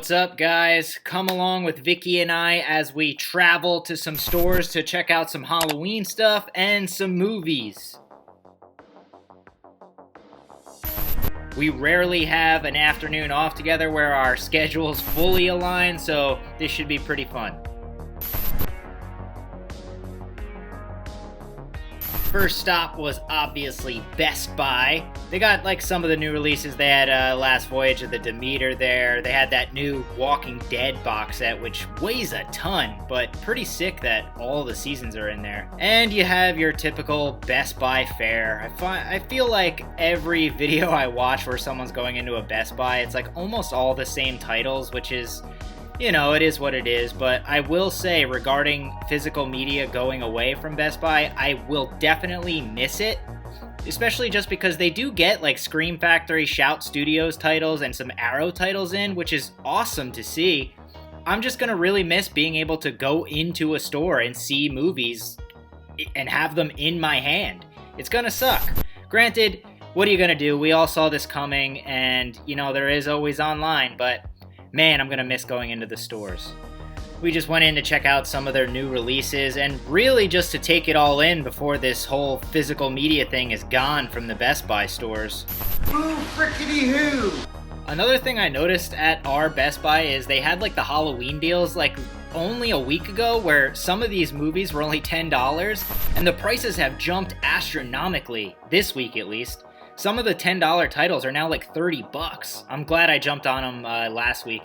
What's up, guys? Come along with Vicky and I as we travel to some stores to check out some Halloween stuff and some movies. We rarely have an afternoon off together where our schedules fully align, so this should be pretty fun. First stop was obviously Best Buy. They got like some of the new releases. They had Last Voyage of the Demeter there. They had that new Walking Dead box set, which weighs a ton, but pretty sick that all the seasons are in there. And you have your typical Best Buy fare. I feel like every video I watch where someone's going into a Best Buy, it's like almost all the same titles, which is, you know, it is what it is, but I will say regarding physical media going away from Best Buy, I will definitely miss it, especially just because they do get like Scream Factory, Shout Studios titles and some Arrow titles in, which is awesome to see. I'm just gonna really miss being able to go into a store and see movies and have them in my hand. It's gonna suck. Granted, what are you gonna do? We all saw this coming, and you know, there is always online, but man, I'm gonna miss going into the stores. We just went in to check out some of their new releases and really just to take it all in before this whole physical media thing is gone from the Best Buy stores. Boo frickety hoo! Another thing I noticed at our Best Buy is they had like the Halloween deals like only a week ago where some of these movies were only $10 and the prices have jumped astronomically, this week at least. Some of the $10 titles are now like $30. I'm glad I jumped on them last week.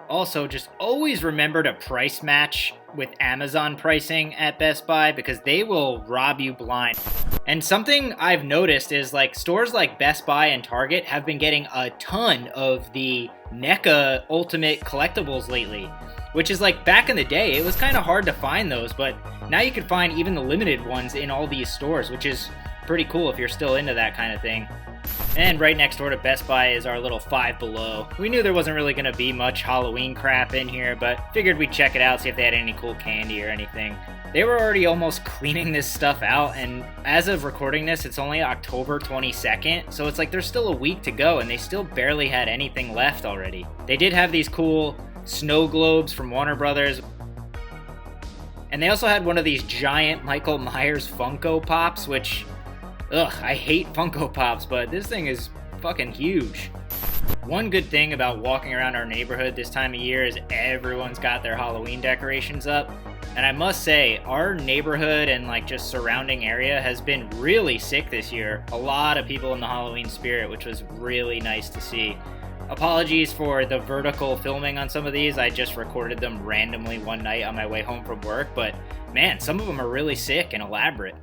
Also, just always remember to price match with Amazon pricing at Best Buy because they will rob you blind. And something I've noticed is like stores like Best Buy and Target have been getting a ton of the NECA Ultimate collectibles lately, which is like back in the day, it was kind of hard to find those, but now you can find even the limited ones in all these stores, which is pretty cool if you're still into that kind of thing. And right next door to Best Buy is our little Five Below. We knew there wasn't really going to be much Halloween crap in here, but figured we'd check it out, see if they had any cool candy or anything. They were already almost cleaning this stuff out, and as of recording this, it's only October 22nd, so it's like there's still a week to go, and they still barely had anything left already. They did have these cool snow globes from Warner Brothers, and they also had one of these giant Michael Myers Funko Pops, which, ugh, I hate Funko Pops, but this thing is fucking huge. One good thing about walking around our neighborhood this time of year is everyone's got their Halloween decorations up. And I must say, our neighborhood and like just surrounding area has been really sick this year. A lot of people in the Halloween spirit, which was really nice to see. Apologies for the vertical filming on some of these. I just recorded them randomly one night on my way home from work, but man, some of them are really sick and elaborate.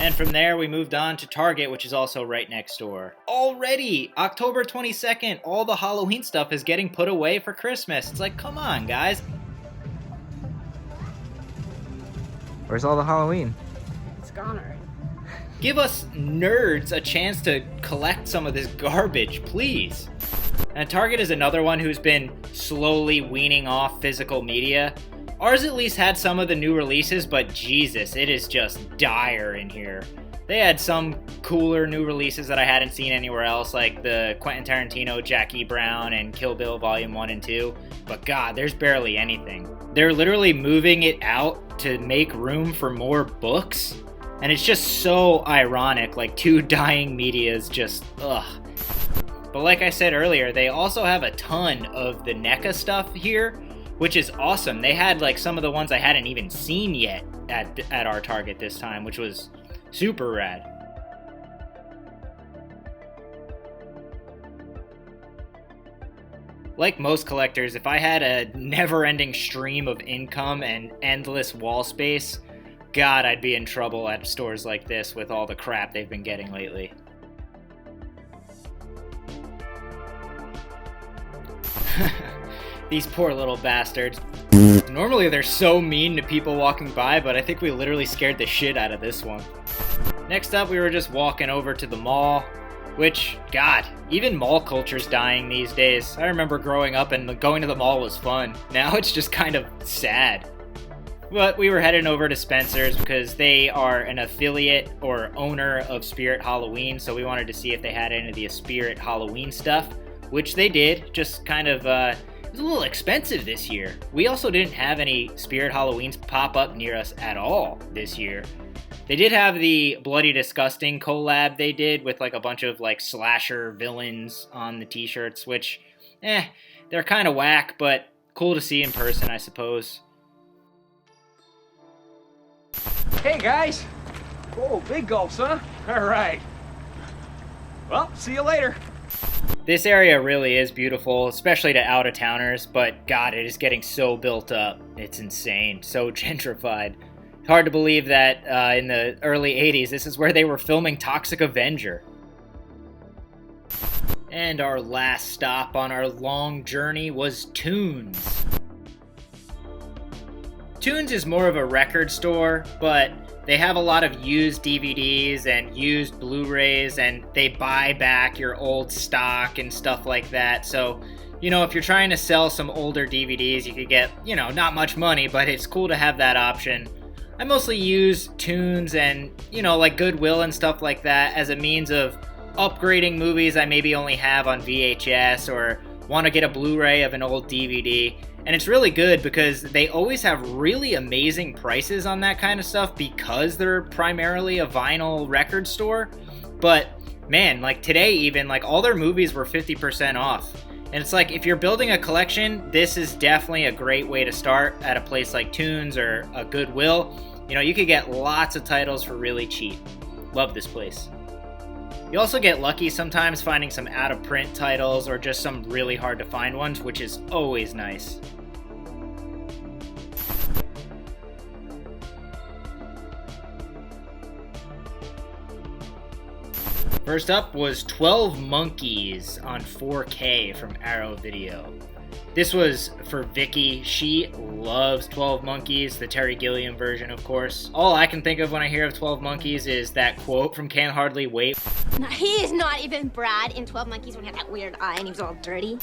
And from there, we moved on to Target, which is also right next door. Already, October 22nd, all the Halloween stuff is getting put away for Christmas. It's like, come on, guys. Where's all the Halloween? It's gone already. Give us nerds a chance to collect some of this garbage, please. And Target is another one who's been slowly weaning off physical media. Ours at least had some of the new releases, but Jesus, it is just dire in here. They had some cooler new releases that I hadn't seen anywhere else, like the Quentin Tarantino, Jackie Brown, and Kill Bill Volume 1 and 2. But God, there's barely anything. They're literally moving it out to make room for more books. And it's just so ironic, like two dying medias just, ugh. But like I said earlier, they also have a ton of the NECA stuff here, which is awesome. They had like some of the ones I hadn't even seen yet at our Target this time, which was super rad. Like most collectors, if I had a never-ending stream of income and endless wall space, God, I'd be in trouble at stores like this with all the crap they've been getting lately. These poor little bastards. Normally they're so mean to people walking by, but I think we literally scared the shit out of this one. Next up, we were just walking over to the mall, which, God, even mall culture's dying these days. I remember growing up and going to the mall was fun. Now it's just kind of sad. But we were heading over to Spencer's because they are an affiliate or owner of Spirit Halloween, so we wanted to see if they had any of the Spirit Halloween stuff, which they did, just kind of, it was a little expensive this year. We also didn't have any Spirit Halloweens pop up near us at all this year. They did have the Bloody Disgusting collab they did with like a bunch of like slasher villains on the t-shirts, which, they're kind of whack, but cool to see in person, I suppose. Hey guys! Oh, big gulps, huh? Alright. Well, see you later. This area really is beautiful, especially to out-of-towners, but God, it is getting so built up. It's insane. So gentrified. It's hard to believe that in the early 80s, this is where they were filming Toxic Avenger. And our last stop on our long journey was Tunes. Tunes is more of a record store, but they have a lot of used DVDs and used Blu-rays, and they buy back your old stock and stuff like that. So, you know, if you're trying to sell some older DVDs, you could get, you know, not much money, but it's cool to have that option. I mostly use Tunes and, you know, like Goodwill and stuff like that as a means of upgrading movies I maybe only have on VHS or want to get a Blu-ray of an old DVD. And it's really good because they always have really amazing prices on that kind of stuff because they're primarily a vinyl record store. But man, like today even, like all their movies were 50% off. And it's like, if you're building a collection, this is definitely a great way to start at a place like Tunes or a Goodwill. You know, you could get lots of titles for really cheap. Love this place. You also get lucky sometimes finding some out-of-print titles or just some really hard-to-find ones, which is always nice. First up was 12 Monkeys on 4K from Arrow Video. This was for Vicky. She loves 12 Monkeys, the Terry Gilliam version, of course. All I can think of when I hear of 12 Monkeys is that quote from Can't Hardly Wait. No, he is not even Brad in 12 Monkeys when he had that weird eye and he was all dirty.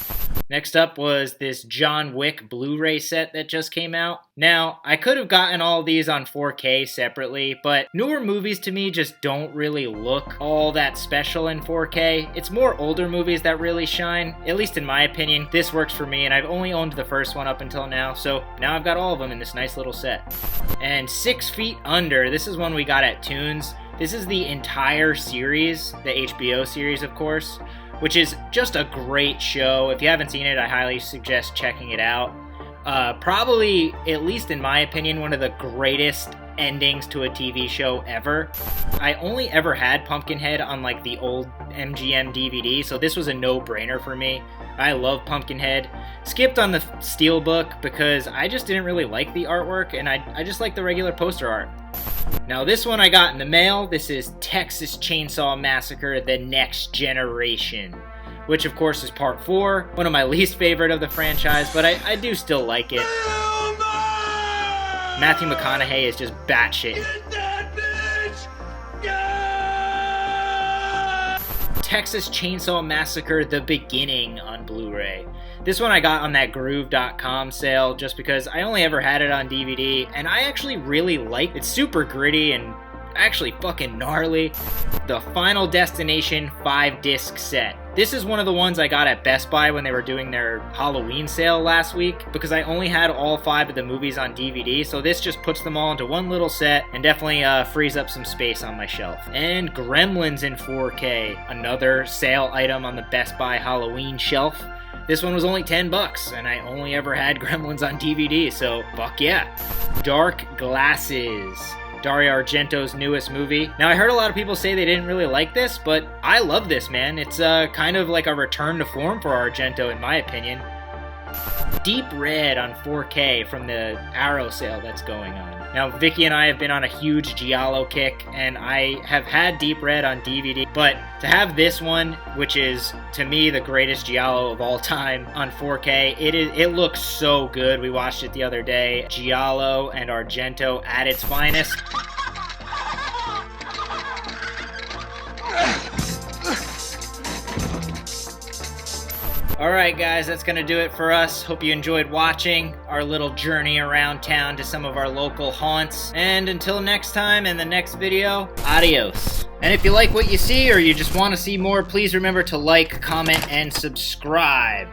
Next up was this John Wick Blu-ray set that just came out. Now, I could have gotten all of these on 4K separately, but newer movies to me just don't really look all that special in 4K. It's more older movies that really shine, at least in my opinion. This works for me, and I've only owned the first one up until now, so now I've got all of them in this nice little set. And 6 Feet Under, this is one we got at Tunes. This is the entire series, the HBO series, of course, which is just a great show. If you haven't seen it, I highly suggest checking it out. Probably, at least in my opinion, one of the greatest endings to a TV show ever. I only ever had Pumpkinhead on like the old MGM DVD, so this was a no-brainer for me. I love Pumpkinhead. Skipped on the Steelbook because I just didn't really like the artwork, and I just like the regular poster art. Now this one I got in the mail. This is Texas Chainsaw Massacre: The Next Generation, which of course is part 4, one of my least favorite of the franchise, but I do still like it. Matthew McConaughey is just batshit. Texas Chainsaw Massacre: The Beginning on Blu-ray. This one I got on that Groove.com sale just because I only ever had it on DVD, and I actually really like it. It's super gritty and actually fucking gnarly. The Final Destination 5-disc set. This is one of the ones I got at Best Buy when they were doing their Halloween sale last week because I only had all 5 of the movies on DVD, so this just puts them all into one little set and definitely frees up some space on my shelf. And Gremlins in 4K, another sale item on the Best Buy Halloween shelf. This one was only $10, and I only ever had Gremlins on DVD, so fuck yeah. Dark Glasses. Dario Argento's newest movie. Now, I heard a lot of people say they didn't really like this, but I love this, man. It's kind of like a return to form for Argento, in my opinion. Deep Red on 4K from the Arrow sale that's going on. Now, Vicky and I have been on a huge Giallo kick, and I have had Deep Red on DVD, but to have this one, which is, to me, the greatest Giallo of all time on 4K, it looks so good. We watched it the other day. Giallo and Argento at its finest. Alright guys, that's going to do it for us. Hope you enjoyed watching our little journey around town to some of our local haunts. And until next time in the next video, adios. And if you like what you see or you just want to see more, please remember to like, comment, and subscribe.